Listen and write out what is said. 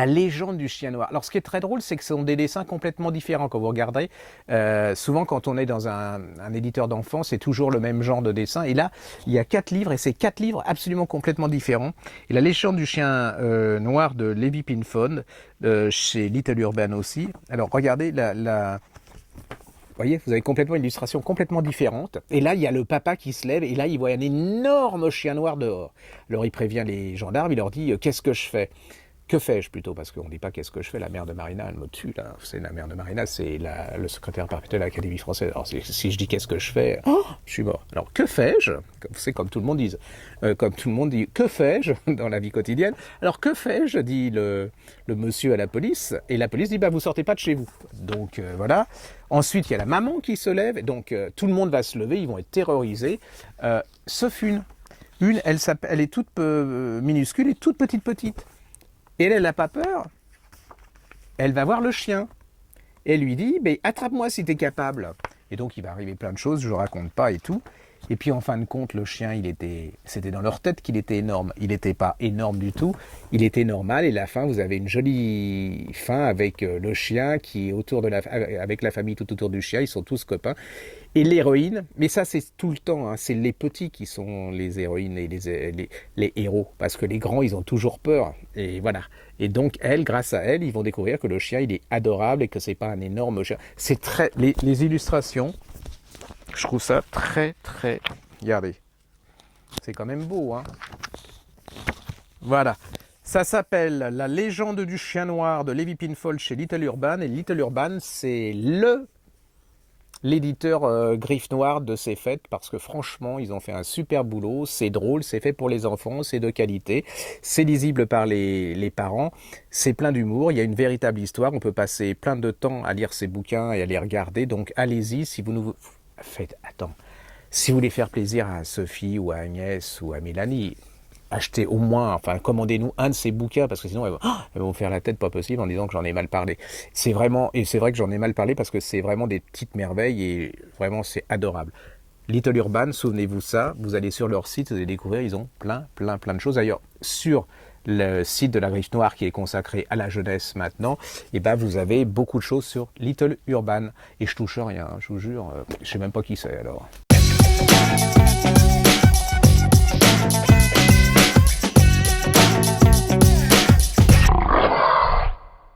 La légende du chien noir. Alors ce qui est très drôle, c'est que ce sont des dessins complètement différents quand vous regardez. Souvent quand on est dans un éditeur d'enfants, c'est toujours le même genre de dessin. Et là, il y a 4 livres et c'est 4 livres absolument complètement différents. Et la légende du chien noir de Levi Pinfond, chez Little Urban aussi. Alors regardez vous voyez, vous avez complètement une illustration complètement différente. Et là, il y a le papa qui se lève et là, il voit un énorme chien noir dehors. Alors il prévient les gendarmes, il leur dit qu'est-ce que je fais? Que fais-je plutôt? Parce qu'on ne dit pas qu'est-ce que je fais, la mère de Marina, elle me tue là. C'est la mère de Marina, c'est le secrétaire perpétuel de l'Académie française. Alors si je dis qu'est-ce que je fais, je suis mort. Alors que fais-je? C'est comme tout le monde dit, que fais-je dans la vie quotidienne? Alors que fais-je? Dit le monsieur à la police, et la police dit vous sortez pas de chez vous. Donc voilà. Ensuite il y a la maman qui se lève, donc tout le monde va se lever, ils vont être terrorisés. Sauf une, elle est toute minuscule et toute petite. Et elle n'a pas peur, elle va voir le chien. Et elle lui dit, attrape-moi si tu es capable. Et donc il va arriver plein de choses, je ne raconte pas et tout. Et puis en fin de compte, le chien, c'était dans leur tête qu'il était énorme. Il n'était pas énorme du tout, il était normal. Et la fin, vous avez une jolie fin avec le chien qui est avec la famille tout autour du chien, ils sont tous copains. Et l'héroïne, mais ça c'est tout le temps, hein, c'est les petits qui sont les héroïnes et les héros, parce que les grands ils ont toujours peur, et voilà. Et donc grâce à elle, ils vont découvrir que le chien il est adorable et que c'est pas un énorme chien. C'est les illustrations, je trouve ça très, regardez, c'est quand même beau, hein. Voilà. Ça s'appelle La légende du chien noir de Levi Pinfold chez Little Urban, et Little Urban c'est l'éditeur griffe noire de ces fêtes, parce que franchement ils ont fait un super boulot, c'est drôle, c'est fait pour les enfants, c'est de qualité, c'est lisible par les parents, c'est plein d'humour, il y a une véritable histoire, on peut passer plein de temps à lire ces bouquins et à les regarder, donc allez-y si vous nous faites, si vous voulez faire plaisir à Sophie ou à Agnès ou à Mélanie, achetez au moins, commandez-nous un de ces bouquins, parce que sinon elles vont faire la tête pas possible en disant que j'en ai mal parlé. C'est vrai que j'en ai mal parlé parce que c'est vraiment des petites merveilles et vraiment c'est adorable. Little Urban, souvenez-vous ça, vous allez sur leur site, vous allez découvrir, ils ont plein de choses. D'ailleurs, sur le site de la Griffe Noire qui est consacré à la jeunesse maintenant, vous avez beaucoup de choses sur Little Urban. Et je touche rien, je vous jure, je sais même pas qui c'est alors.